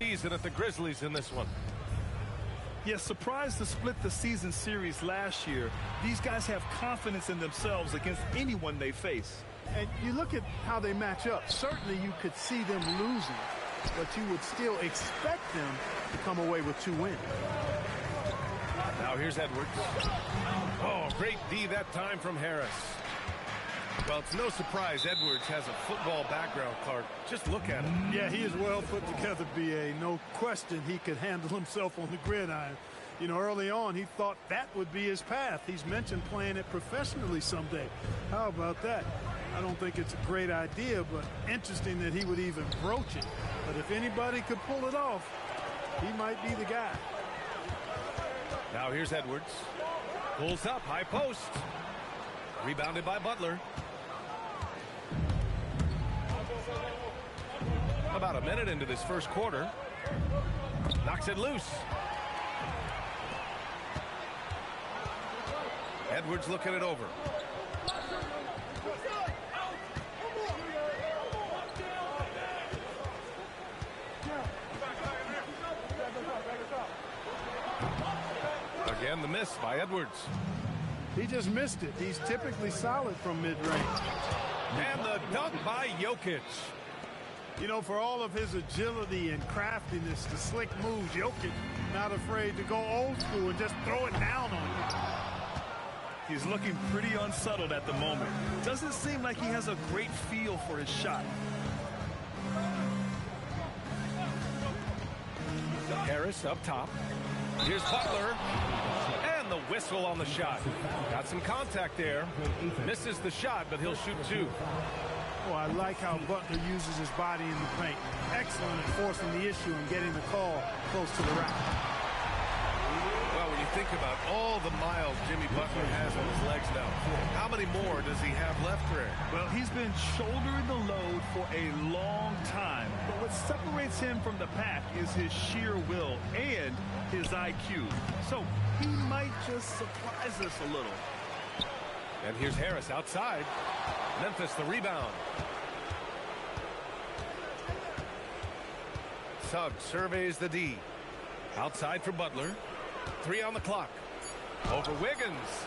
Season at the Grizzlies in this one. Yes, surprised to split the season series last year. These guys have confidence in themselves against anyone they face. And you look at how they match up. Certainly you could see them losing, but you would still expect them to come away with 2 wins. Now here's Edwards. Oh, great D that time from Harris. Well, it's no surprise Edwards has a football background, Clark. Just look at him. Yeah, he is well put together, B.A. No question he could handle himself on the gridiron. You know, early on, he thought that would be his path. He's mentioned playing it professionally someday. How about that? I don't think it's a great idea, but interesting that he would even broach it. But if anybody could pull it off, he might be the guy. Now here's Edwards. Pulls up, high post. Rebounded by Butler. About a minute into this first quarter. Knocks it loose. Edwards looking it over. Again, the miss by Edwards. He just missed it. He's typically solid from mid-range. And the dunk by Jokic. You know, for all of his agility and craftiness, the slick moves, Jokic not afraid to go old school and just throw it down on you. He's looking pretty unsettled at the moment. Doesn't seem like he has a great feel for his shot. Harris up top. Here's Butler. And the whistle on the shot. Got some contact there. Misses the shot, but he'll shoot 2. Oh, I like how Butler uses his body in the paint. Excellent at forcing the issue and getting the call close to the rack. Well, when you think about all the miles Jimmy Butler has on his legs now, how many more does he have left, Greg? Well, he's been shouldering the load for a long time. But what separates him from the pack is his sheer will and his IQ. So he might just surprise us a little. And here's Harris outside. Memphis the rebound. Suggs surveys the D. Outside for Butler. 3 on the clock. Over Wiggins.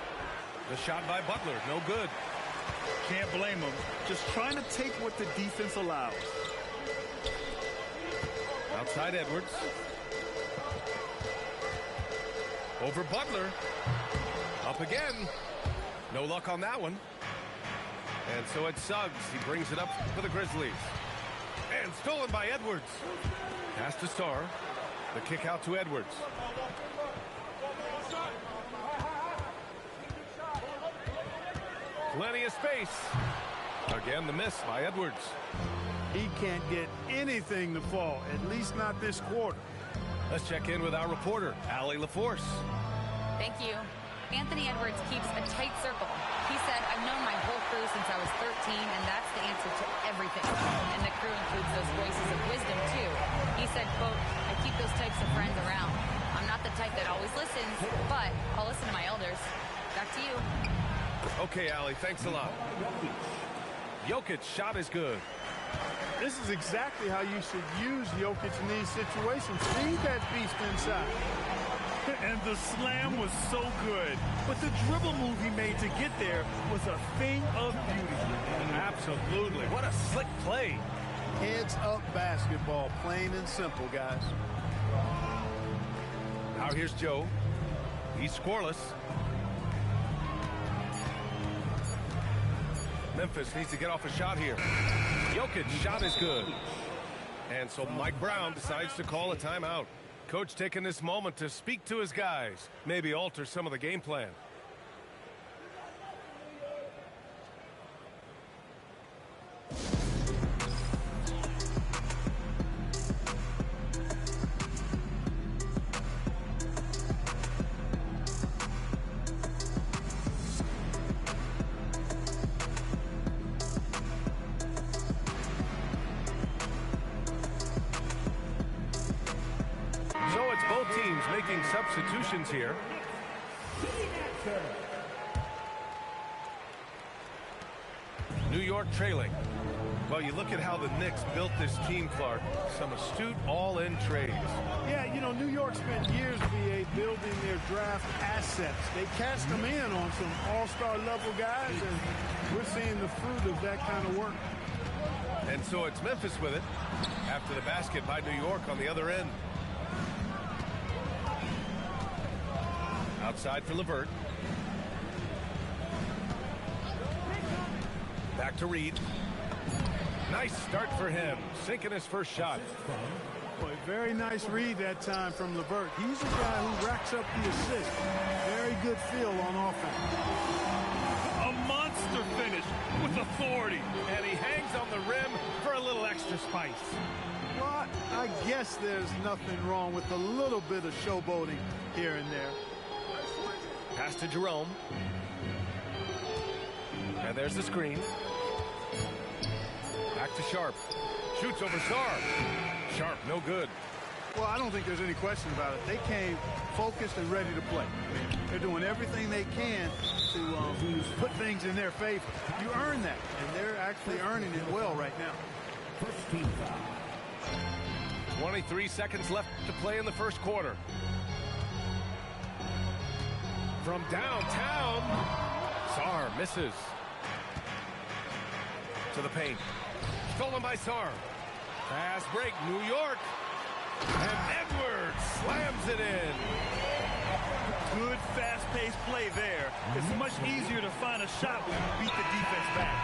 The shot by Butler. No good. Can't blame him. Just trying to take what the defense allows. Outside Edwards. Over Butler. Up again. No luck on that one. And so it's Suggs. He brings it up for the Grizzlies. And stolen by Edwards. Pass to Starr. The kick out to Edwards. Plenty of space. Again, the miss by Edwards. He can't get anything to fall, at least not this quarter. Let's check in with our reporter, Allie LaForce. Thank you. Anthony Edwards keeps a tight circle. He said, I've known my whole crew since I was 13, and that's the answer to everything. And the crew includes those voices of wisdom, too. He said, quote, I keep those types of friends around. I'm not the type that always listens, but I'll listen to my elders. Back to you. Okay, Allie, thanks a lot. Jokic's shot is good. This is exactly how you should use Jokic in these situations. Feed that beast inside. And the slam was so good. But the dribble move he made to get there was a thing of beauty. Absolutely. What a slick play. Heads up basketball, plain and simple, guys. Now here's Joe. He's scoreless. Memphis needs to get off a shot here. Jokic's shot is good. And so Mike Brown decides to call a timeout. Coach taking this moment to speak to his guys, maybe alter some of the game plan. Making substitutions here. New York trailing. Well, you look at how the Knicks built this team, Clark. Some astute all-in trades. Yeah, you know, New York spent years, VA, building their draft assets. They cashed them in on some all-star level guys, and we're seeing the fruit of that kind of work. And so it's Memphis with it after the basket by New York on the other end. Outside for LeVert. Back to Reed. Nice start for him, sinking his first shot. Boy, very nice read that time from LeVert. He's a guy who racks up the assist. Very good feel on offense. A monster finish with authority. And he hangs on the rim for a little extra spice. Well, I guess there's nothing wrong with a little bit of showboating here and there. Pass to Jerome. And there's the screen. Back to Sharp. Shoots over Sarr. Sharp, no good. Well, I don't think there's any question about it. They came focused and ready to play. They're doing everything they can to put things in their favor. You earn that, and they're actually earning it well right now. 23 seconds left to play in the first quarter. From downtown, Sarr misses. To the paint. Stolen by Sarr. Fast break, New York. And Edwards slams it in. Good fast-paced play there. It's much easier to find a shot when you beat the defense back.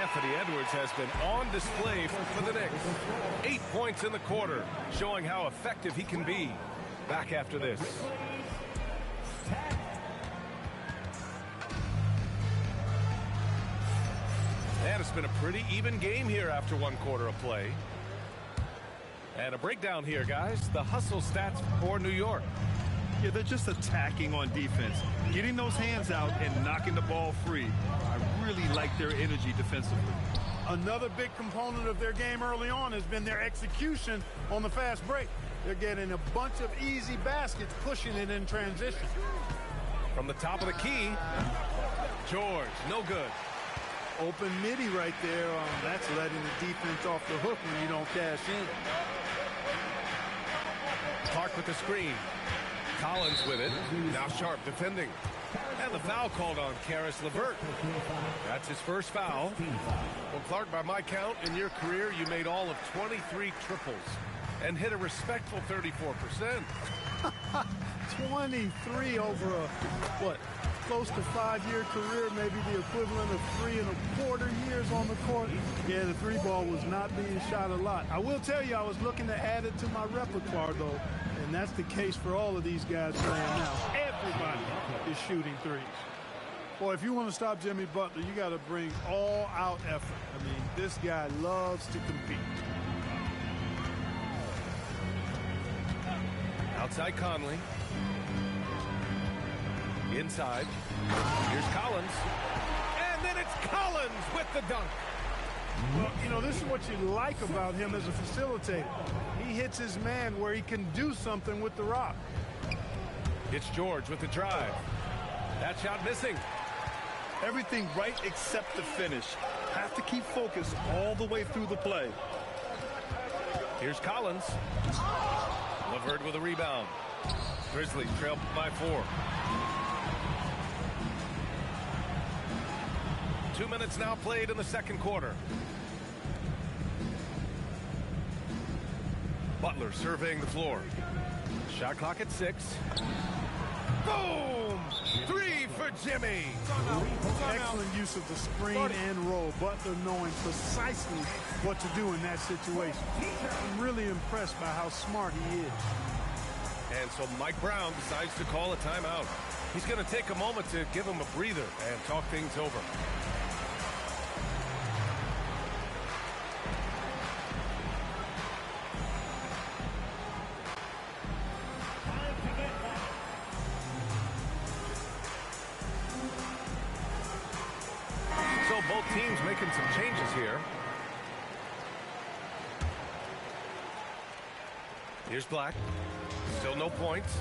Anthony Edwards has been on display for the Knicks. 8 points in the quarter, showing how effective he can be. Back after this. And it's been a pretty even game here after one quarter of play. And a breakdown here, guys. The hustle stats for New York. Yeah, they're just attacking on defense, getting those hands out and knocking the ball free. I really like their energy defensively. Another big component of their game early on has been their execution on the fast break. They're getting a bunch of easy baskets, pushing it in transition. From the top of the key, George, no good. Open midi right there. That's letting the defense off the hook when you don't cash in. Clark with the screen. Collins with it. Now Sharp defending. And the foul called on Karis LeVert. That's his first foul. Well, Clark, by my count, in your career, you made all of 23 triples and hit a respectful 34%. 23 over a, what, close to 5-year career, maybe the equivalent of 3 1/4 years on the court. Yeah, the three ball was not being shot a lot. I will tell you, I was looking to add it to my repertoire, though, and that's the case for all of these guys playing now. Everybody is shooting threes. Boy, if you want to stop Jimmy Butler, you got to bring all-out effort. I mean, this guy loves to compete. Outside Conley. Inside. Here's Collins. And then it's Collins with the dunk. Well, you know, this is what you like about him as a facilitator. He hits his man where he can do something with the rock. It's George with the drive. That shot missing. Everything right except the finish. Have to keep focused all the way through the play. Here's Collins. LeVert with a rebound. Grizzlies trail by 4. 2 minutes now played in the second quarter. Butler surveying the floor. Shot clock at 6. Boom! 3 for Jimmy. Excellent use of the screen and roll. Butler knowing precisely what to do in that situation. I'm really impressed by how smart he is. And so Mike Brown decides to call a timeout. He's going to take a moment to give him a breather and talk things over. So both teams making some changes here. Here's Black. Still no points.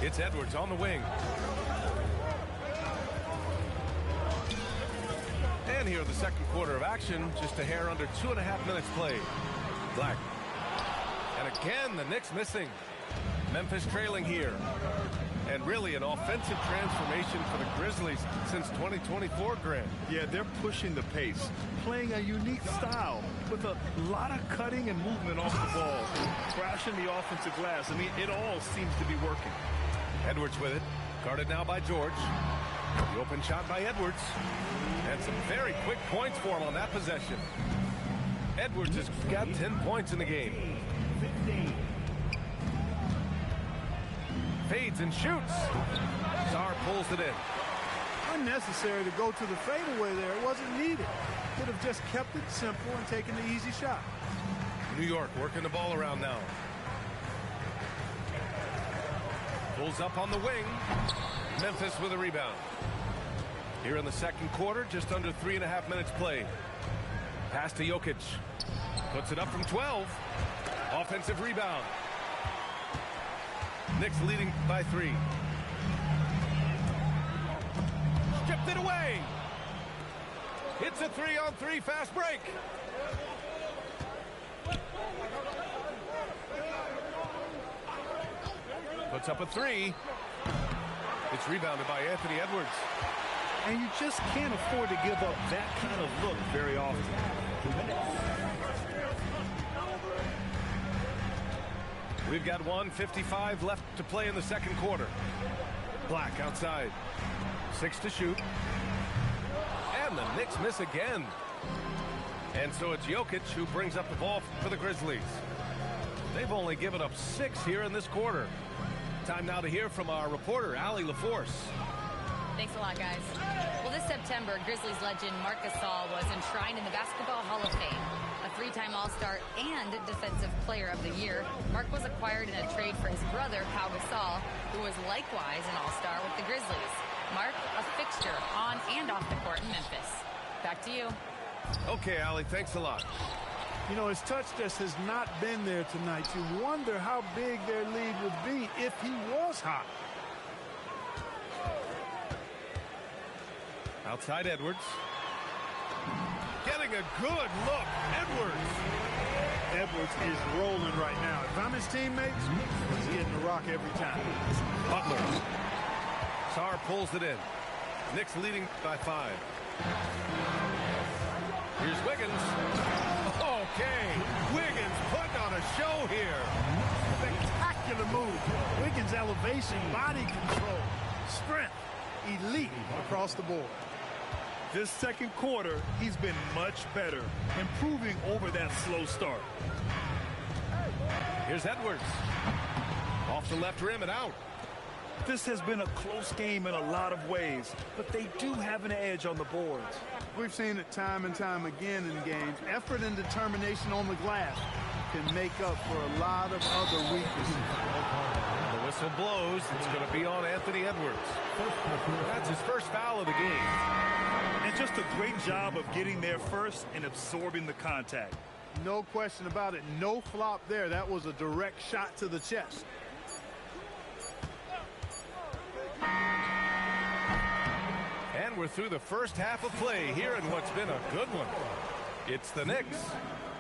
It's Edwards on the wing. And here in the second quarter of action, just a hair under 2.5 minutes played. Black. And again, the Knicks missing. Memphis trailing here. And really an offensive transformation for the Grizzlies since 2024, Grant. Yeah, they're pushing the pace, playing a unique style with a lot of cutting and movement off the ball, crashing the offensive glass. I mean, it all seems to be working. Edwards with it. Guarded now by George. The open shot by Edwards. And some very quick points for him on that possession. Edwards has got 10 points in the game. Fades and shoots. Sarr pulls it in. Unnecessary to go to the fadeaway there. It wasn't needed. Could have just kept it simple and taken the easy shot. New York working the ball around now. Pulls up on the wing. Memphis with a rebound. Here in the second quarter, just under 3.5 minutes played. Pass to Jokic. Puts it up from 12. Offensive rebound. Knicks leading by 3. Stripped it away. It's a 3-on-3 fast break. Puts up a 3. It's rebounded by Anthony Edwards. And you just can't afford to give up that kind of look very often. We've got 1:55 left to play in the second quarter. Black outside. 6 to shoot. And the Knicks miss again. And so it's Jokic who brings up the ball for the Grizzlies. They've only given up 6 here in this quarter. Time now to hear from our reporter, Allie LaForce. Thanks a lot, guys. Well, this September, Grizzlies legend Marc Gasol was enshrined in the Basketball Hall of Fame. A 3-time All-Star and Defensive Player of the Year, Marc was acquired in a trade for his brother, Pau Gasol, who was likewise an All-Star with the Grizzlies. Marc, a fixture on and off the court in Memphis. Back to you. Okay, Allie, thanks a lot. You know, his touch just has not been there tonight. You wonder how big their lead would be if he was hot. Outside Edwards. Getting a good look. Edwards. Edwards is rolling right now. If I'm his teammates, he's getting the rock every time. Butler. Sarr pulls it in. Knicks leading by 5. Here's Wiggins. Okay. Wiggins putting on a show here. Spectacular move. Wiggins' elevation, body control, strength, elite across the board. This second quarter, he's been much better, improving over that slow start. Here's Edwards. Off the left rim and out. This has been a close game in a lot of ways, but they do have an edge on the boards. We've seen it time and time again in games. Effort and determination on the glass can make up for a lot of other weaknesses. The whistle blows. It's going to be on Anthony Edwards. That's his first foul of the game. And just a great job of getting there first and absorbing the contact. No question about it. No flop there. That was a direct shot to the chest. And we're through the first half of play here in what's been a good one. It's the Knicks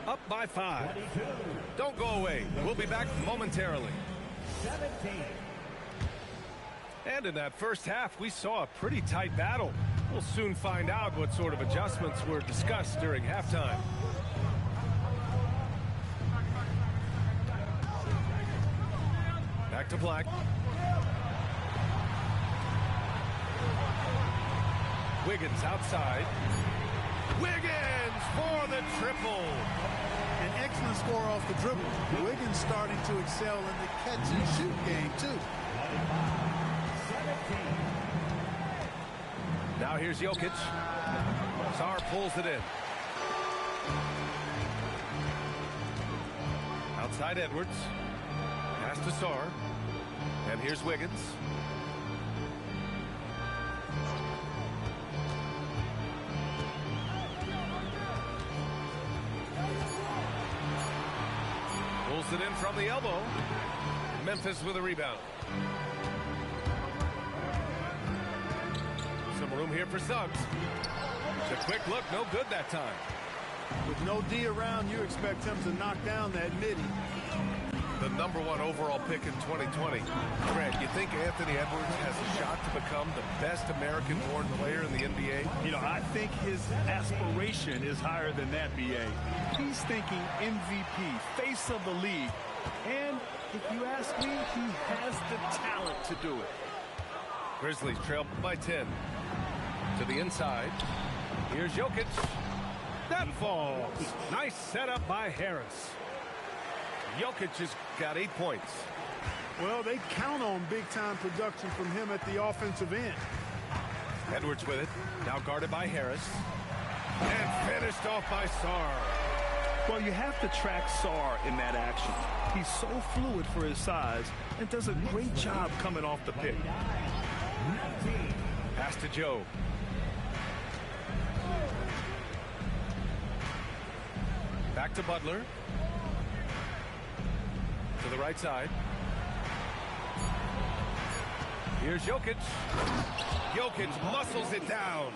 up by 5. Don't go away. We'll be back momentarily. And in that first half, we saw a pretty tight battle. We'll soon find out what sort of adjustments were discussed during halftime. Back to Black. Wiggins outside. Wiggins for the triple. An excellent score off the dribble. Wiggins starting to excel in the catch and shoot game, too. Now here's Jokic. Sarr pulls it in. Outside Edwards. Pass to Sarr. And here's Wiggins. Pulls it in from the elbow. Memphis with a rebound. Some room here for Suggs. The quick look, no good that time. With no D around, you expect him to knock down that midi. The #1 overall pick in 2020. Grant, you think Anthony Edwards has a shot to become the best American-born player in the NBA? You know, I think his aspiration is higher than that, B.A. He's thinking MVP, face of the league. And if you ask me, he has the talent to do it. Grizzlies trail by 10. To the inside. Here's Jokic. That falls. Nice setup by Harris. Jokic has got 8 points. Well, they count on big-time production from him at the offensive end. Edwards with it. Now guarded by Harris. And finished off by Sarr. Well, you have to track Sarr in that action. He's so fluid for his size and does a great job coming off the pick. Pass to Joe. Back to Butler. To the right side. Here's Jokic. Jokic muscles it down.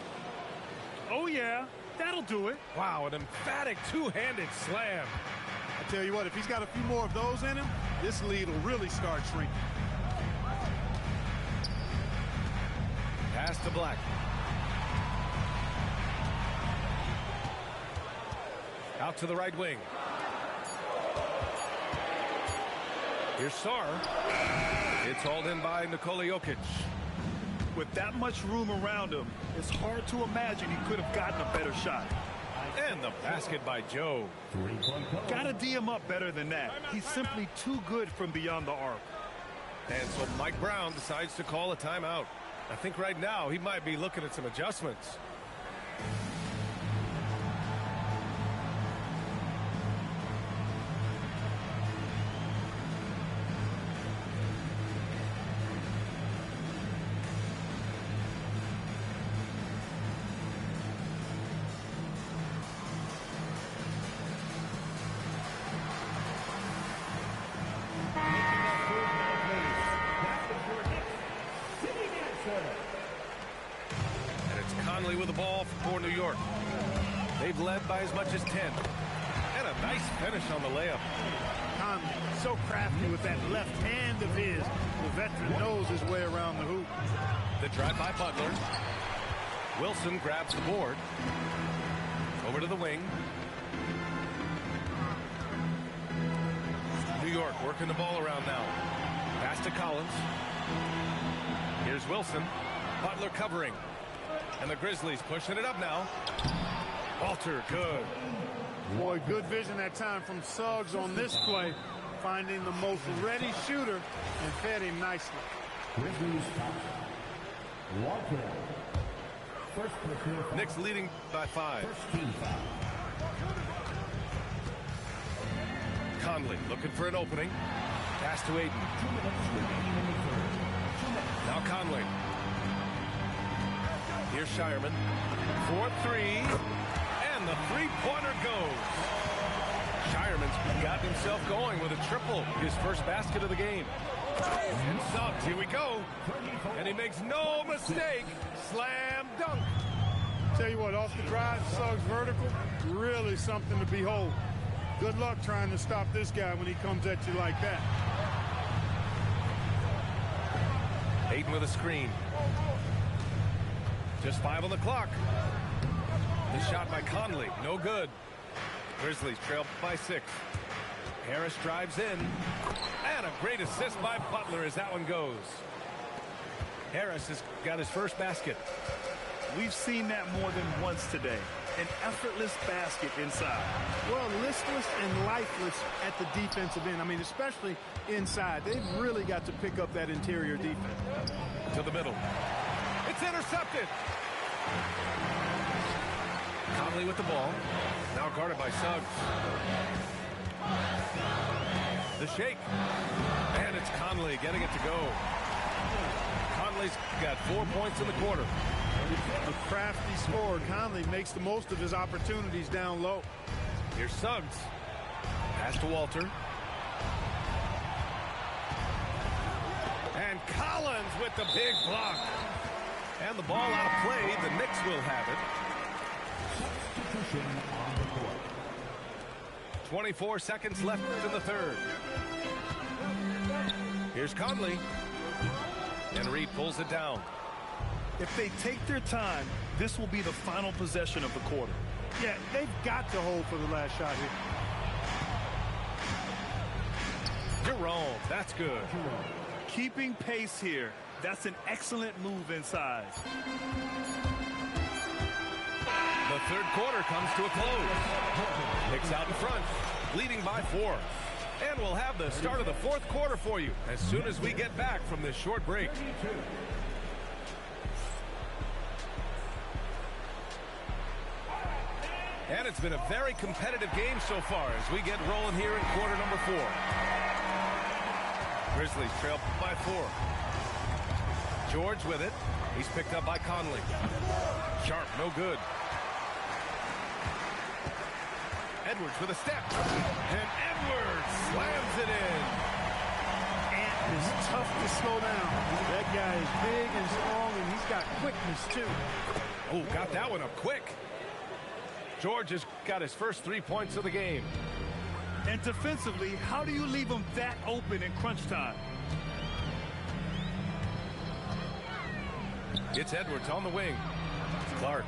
Oh, yeah. That'll do it. Wow, an emphatic two-handed slam. I tell you what, if he's got a few more of those in him, this lead will really start shrinking. Pass to Black. Out to the right wing. Here's Sarr. It's hauled in by Nikola Jokic. With that much room around him, it's hard to imagine he could have gotten a better shot. And the basket by Joe. Gotta D him up better than that. He's simply too good from beyond the arc. And so Mike Brown decides to call a timeout. I think right now he might be looking at some adjustments. With the ball for New York. They've led by as much as 10. And a nice finish on the layup. Conley, so crafty with that left hand of his. The veteran knows his way around the hoop. The drive by Butler. Wilson grabs the board. Over to the wing. New York working the ball around now. Pass to Collins. Here's Wilson. Butler covering. And the Grizzlies pushing it up now. Walter, good. Boy, good vision that time from Suggs on this play. Finding the most ready shooter and fed him nicely. Knicks leading by 5. Conley looking for an opening. Pass to Ayton. Now Conley. Here's Shireman. 4-3. And the three-pointer goes. Shireman's got himself going with a triple. His first basket of the game. And Suggs, here we go. And he makes no mistake. Slam dunk. Tell you what, off the drive, Suggs vertical, really something to behold. Good luck trying to stop this guy when he comes at you like that. Ayton with a screen. Just 5 on the clock. The shot by Conley, no good. Grizzlies trail by 6. Harris drives in. And a great assist by Butler as that one goes. Harris has got his first basket. We've seen that more than once today. An effortless basket inside. Well, listless and lifeless at the defensive end. I mean, especially inside. They've really got to pick up that interior defense. To the middle. It's intercepted. Conley with the ball. Now guarded by Suggs. The shake. And it's Conley getting it to go. Conley's got 4 points in the quarter. A crafty scorer. Conley makes the most of his opportunities down low. Here's Suggs. Pass to Walter. And Collins with the big block. And the ball out of play. The Knicks will have it. 24 seconds left in the third. Here's Conley. And Reed pulls it down. If they take their time, this will be the final possession of the quarter. Yeah, they've got to hold for the last shot here. Jerome, that's good. Keeping pace here. That's an excellent move inside. The third quarter comes to a close. Knicks out in front, leading by 4. And we'll have the start of the fourth quarter for you as soon as we get back from this short break. And it's been a very competitive game so far as we get rolling here in quarter number 4. Grizzlies trail by 4. George with it. He's picked up by Conley. Sharp, no good. Edwards with a step. And Edwards slams it in. Ant is tough to slow down. That guy is big and strong, and he's got quickness, too. Oh, got that one up quick. George has got his first 3 points of the game. And defensively, how do you leave them that open in crunch time? It's Edwards on the wing. Clark.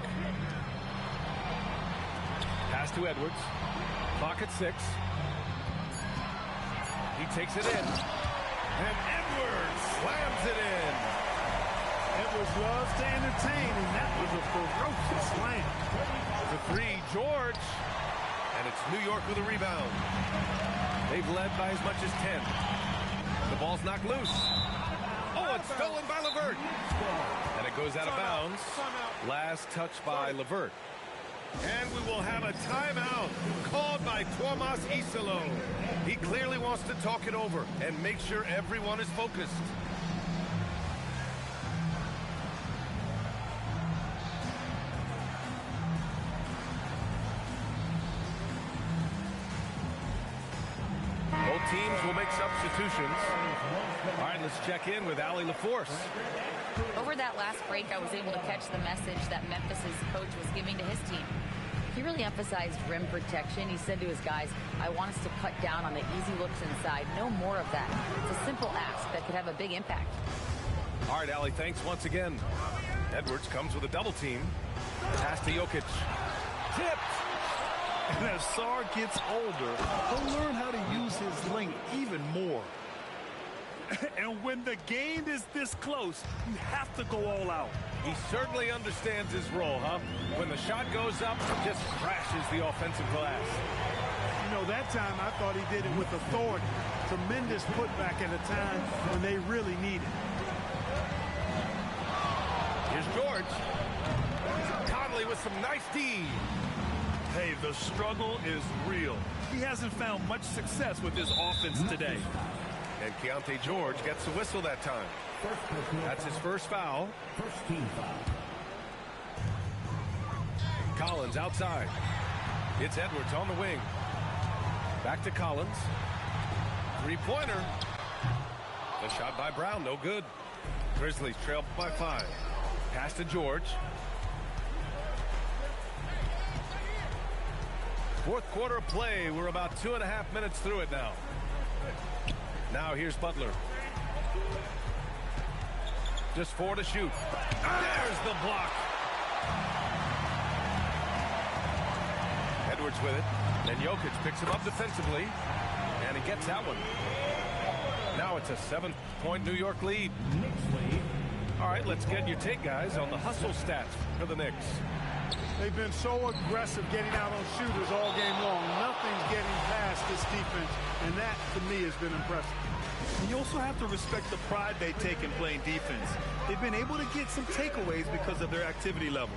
Pass to Edwards. Clock at 6. He takes it in. And Edwards slams it in. Edwards loves to entertain, and that was a ferocious slam. The 3, George. And it's New York with a rebound. They've led by as much as 10. The ball's knocked loose. Oh, it's stolen by LeVert. And it goes out of bounds. Last touch by LeVert. And we will have a timeout called by Tomas Isalo. He clearly wants to talk it over and make sure everyone is focused. Both teams will make substitutions. All right, let's check in with Allie LaForce. Over that last break, I was able to catch the message that Memphis's coach was giving to his team. He really emphasized rim protection. He said to his guys, I want us to cut down on the easy looks inside. No more of that. It's a simple ask that could have a big impact. All right, Allie, thanks once again. Edwards comes with a double team. Pass to Jokic. Tipped. And as Sarr gets older, he'll learn how to use his length even more. And when the game is this close, you have to go all out. He certainly understands his role, huh? When the shot goes up, it just crashes the offensive glass. You know, that time I thought he did it with authority. Tremendous putback at a time when they really need it. Here's George. Conley with some nice D. Hey, the struggle is real. He hasn't found much success with his offense today. And Keontae George gets the whistle that time. That's his first foul. First team foul. Collins outside. It's Edwards on the wing. Back to Collins. Three-pointer. The shot by Brown, no good. Grizzlies trail by 5. Pass to George. Fourth quarter of play. We're about 2.5 minutes through it now. Now here's Butler. Just 4 to shoot. There's the block. Edwards with it. Then Jokic picks him up defensively. And he gets that one. Now it's a 7-point New York lead. All right, let's get your take, guys, on the hustle stats for the Knicks. They've been so aggressive getting out on shooters all game long. Nothing's getting past this defense, and that, to me, has been impressive. And you also have to respect the pride they take in playing defense. They've been able to get some takeaways because of their activity level.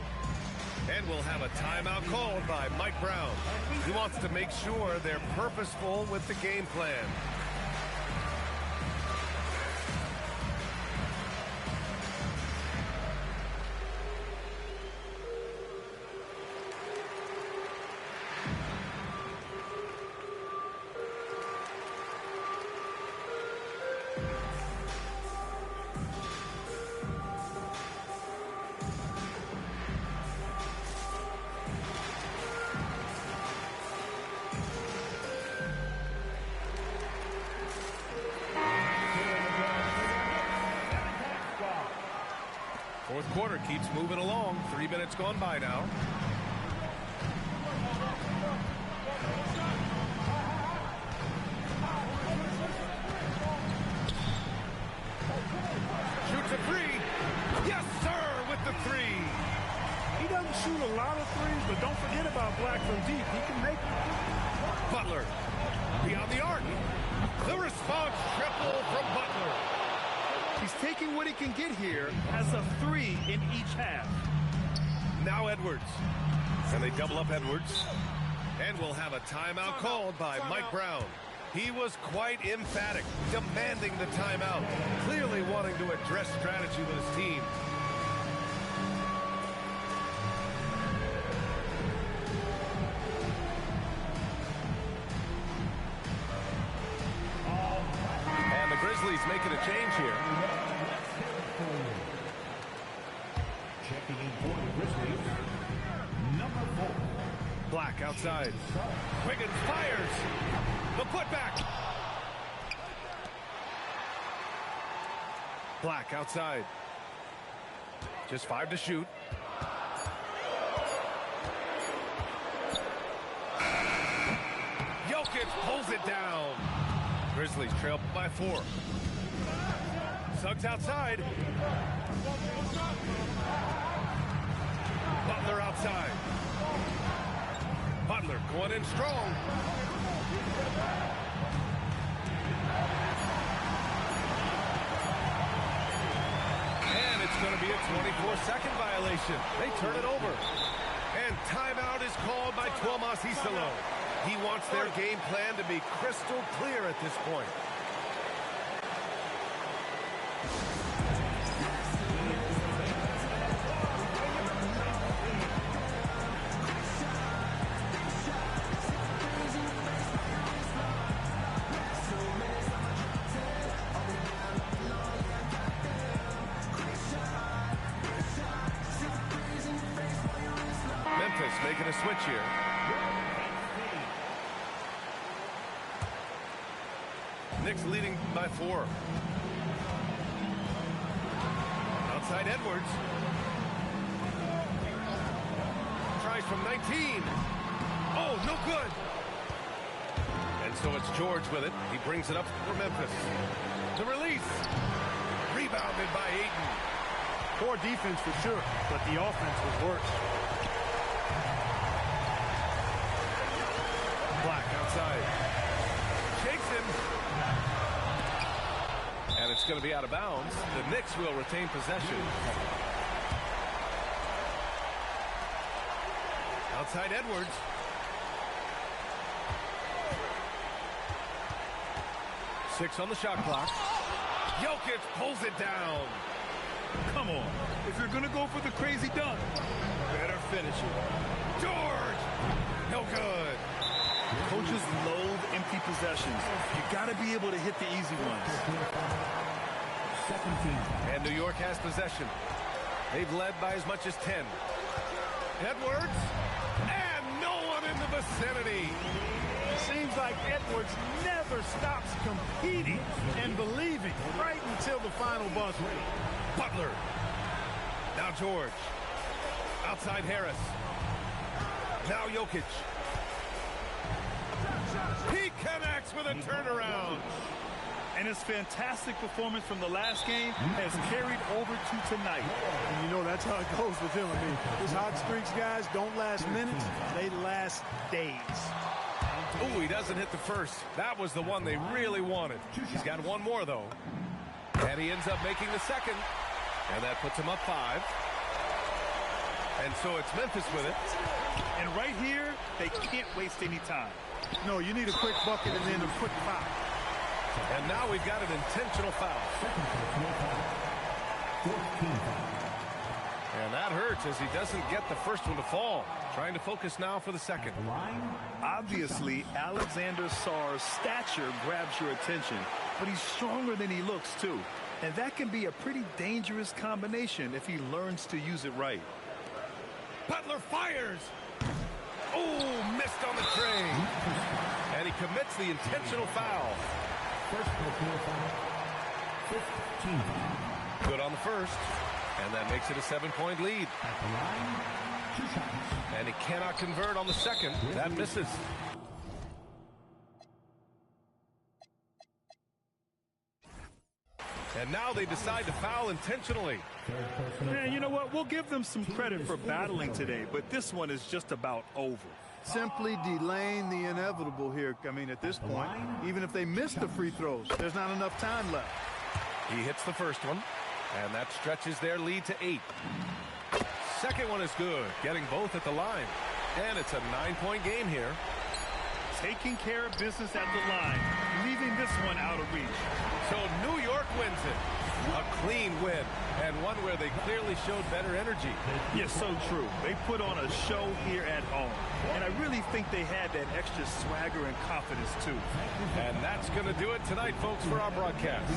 And we'll have a timeout called by Mike Brown. He wants to make sure they're purposeful with the game plan. moving along. 3 minutes gone by now. Shoots a three. Yes, sir, with the three. He doesn't shoot a lot of threes, but don't forget about Black from deep. He can make it. Butler beyond the arc. The response triple from Butler. He's taking what he can get here as a 3 in each half. Now Edwards. And they double up Edwards. And we'll have a timeout called by Mike Brown. He was quite emphatic, demanding the timeout, clearly wanting to address strategy with his team. And the Grizzlies making a change here. Checking in for the Grizzlies, number 4. Black outside. Wiggins fires. The putback. Black outside. Just 5 to shoot. Jokic pulls it down. Grizzlies trail by 4. Suggs outside. Butler outside. Butler going in strong. And it's going to be a 24-second violation. They turn it over. And timeout is called by Tuomas Isalo. He wants their game plan to be crystal clear at this point. Memphis making a switch here. Knicks leading by 4. Outside Edwards. Tries from 19. Oh, no good. And so it's George with it. He brings it up for Memphis. The release. Rebounded by Ayton. Poor defense for sure, but the offense was worse. Black outside. Shakes him. And it's going to be out of bounds. The Knicks will retain possession. Outside Edwards. Six on the shot clock. Jokic pulls it down. Come on. If you're going to go for the crazy dunk, better finish it. George! No good. Coaches loathe empty possessions. You got to be able to hit the easy ones. And New York has possession. They've led by as much as 10. Edwards. And no one in the vicinity. Seems like Edwards never stops competing and believing right until the final buzzer. Butler. Now George. Outside Harris. Now Jokic. He connects with a turnaround. And his fantastic performance from the last game has carried over to tonight. And you know that's how it goes with him. I mean, his hot streaks, guys, don't last minutes. They last days. Oh, he doesn't hit the first. That was the one they really wanted. He's got one more, though. And he ends up making the second. And that puts him up 5. And so it's Memphis with it. And right here, they can't waste any time. No, you need a quick bucket and then a quick foul. And now we've got an intentional foul. And that hurts as he doesn't get the first one to fall. Trying to focus now for the second. Obviously, Alexander Sarr's stature grabs your attention, but he's stronger than he looks, too. And that can be a pretty dangerous combination if he learns to use it right. Butler fires. Oh, missed on the tray. And he commits the intentional foul. First personal foul, 15. Good on the first. And that makes it a 7-point lead. At the line, 2 shots. And he cannot convert on the second. That misses. And now they decide to foul intentionally. Man, you know what? We'll give them some credit for battling today, but this one is just about over. Simply delaying the inevitable here. I mean, at this point, even if they miss the free throws, there's not enough time left. He hits the first one, and that stretches their lead to 8. Second one is good, getting both at the line. And it's a 9-point game here. Taking care of business at the line, leaving this one out of reach. So New York wins it. A clean win, and one where they clearly showed better energy. Yes, so true. They put on a show here at home, and I really think they had that extra swagger and confidence, too. And that's going to do it tonight, folks, for our broadcast.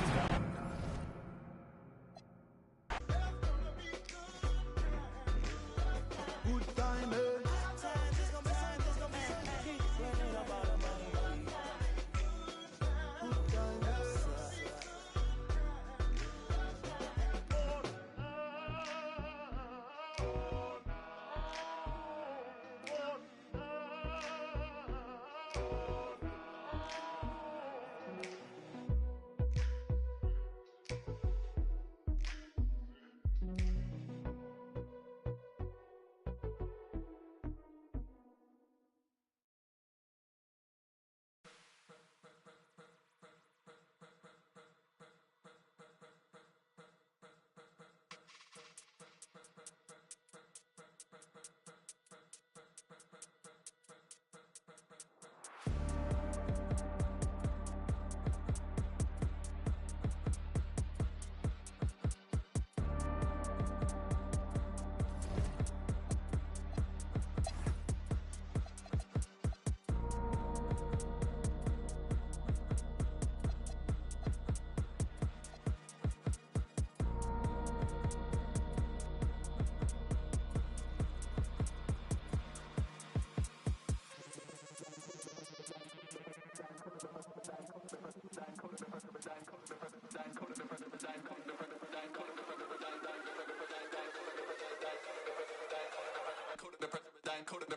Code of the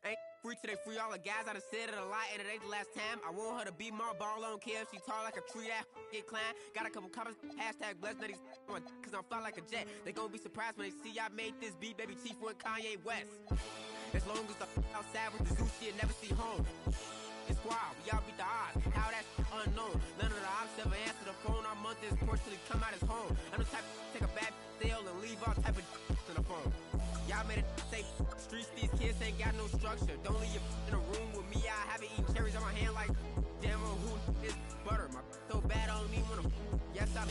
Ain't free till they free all the guys. I done said it a lot, and it ain't the last time. I want her to be my ball. I don't care if she tall like a tree, that get climb. Got a couple comments, hashtag blessed, now these cause I'm fly like a jet. They gon' be surprised when they see I made this beat, baby Chief with Kanye West. As long as the outside with the zoo shit, never see home. It's wild, we all beat the odds. How that's unknown. None of the ops ever answer the phone. Our month is porch till he come out his home. I'm the type to take a bad sale and leave all type of in the phone. Y'all made it safe. Streets, these kids ain't got no structure. Don't leave your in a room with me. I haven't eaten cherries on my hand like damn who is butter. My so bad on me when I'm yes I'm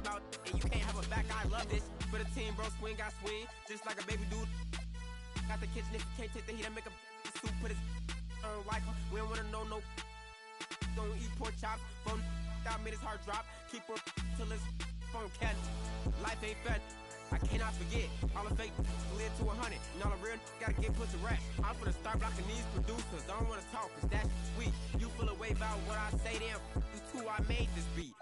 about and you can't have a back. I love this for the team, bro. Swing, got swing just like a baby dude. Got the kitchen if you can't take the heat and make a soup. Put his like him. We don't wanna know no. Don't eat pork chops. Phone out made his heart drop. Keep her till his phone catch. Life ain't fair. I cannot forget all the fake live to 100 and all the real gotta get put to rest. I'm finna start blocking these producers. I don't wanna talk cause that's sweet. You feel a way about what I say damn you too. I made this beat.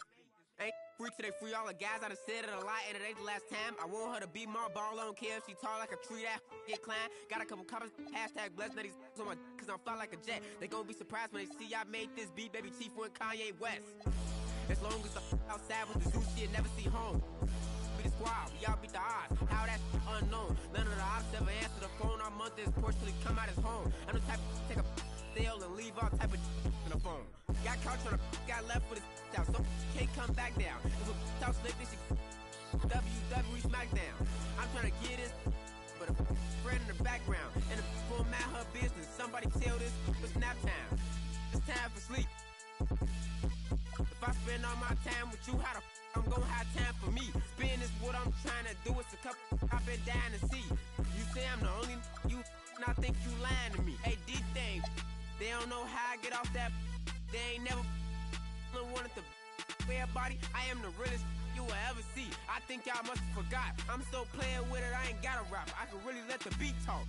Ain't free till they free all the guys. I done said it a lot and it ain't the last time. I want her to be my ball. I don't care if she tall like a tree, that get climb. Got a couple comments, hashtag blessed, now these on my cause I'm fly like a jet. They gon' be surprised when they see I made this beat, baby Chief with Kanye West. As long as the outside with the zoo shit, never see home. The squad, we all beat the odds. How that's unknown. None of the ops ever answer the phone. Our month is porch till he come out his home. I'm the type to take a sale and leave all type of in the phone. Got caught trying to got left with his out, so can't come back down. If a talk slick, this shit WWE SmackDown. I'm trying to get this, but a friend in the background and the format her business. Somebody tell this it's nap time. It's time for sleep. If I spend all my time with you, how the I'm gon' have time for me. Spin is what I'm trying to do. It's a couple I've been dying to see. You say I'm the only you, and I think you lying to me. Hey, D-Thing, they don't know how I get off that. They ain't never wanted to everybody. I am the realest you will ever see. I think y'all must have forgot. I'm so playing with it, I ain't gotta rap. I can really let the beat talk.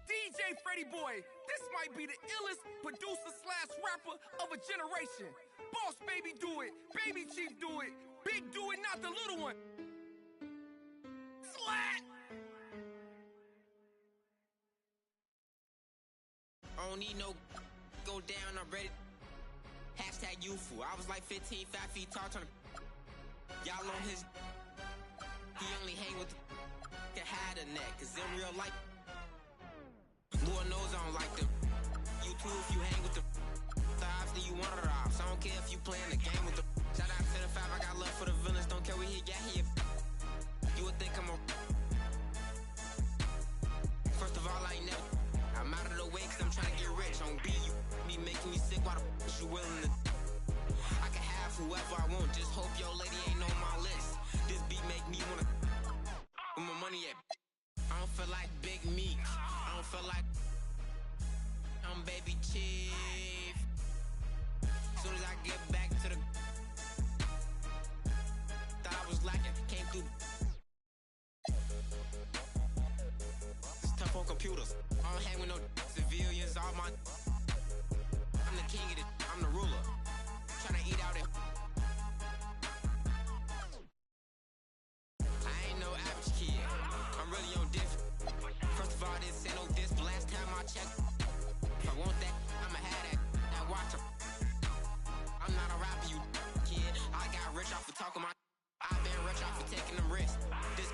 DJ Freddie Boy, this might be the illest producer slash rapper of a generation. Boss Baby do it, Baby Chief do it, Big do it, not the little one. Slat! I don't need no go down, I'm ready. Hashtag youthful. I was like 15, 5 feet tall, trying to y'all on his. He only hang with the hide a neck, cause in real life, Lord knows I don't like them. You too if you hang with the then you one of the ops. I don't care if you playing the game with the. Shout out to the 5, I got love for the villains. Don't care where he got here. You would think I'm a. First of all, I ain't never. I'm out of the way cause I'm trying to get rich. On B, you be making me sick. Why the f you willing to? I can have whoever I want. Just hope your lady ain't on my list. This beat make me wanna. Where my money at? I don't feel like Big Meek. I don't feel like I'm Baby Chief. Soon as I get back to the thought I was lacking, came through. It's tough on computers. I don't hang with no civilians. All my I'm the king of it. I'm the ruler. Tryna eat out it. I ain't no average kid. I'm really on different. First of all, this ain't no diss. But last time I checked, if I want that, I'ma have that. That rich off of talking my. I've been rich off of taking them risks. This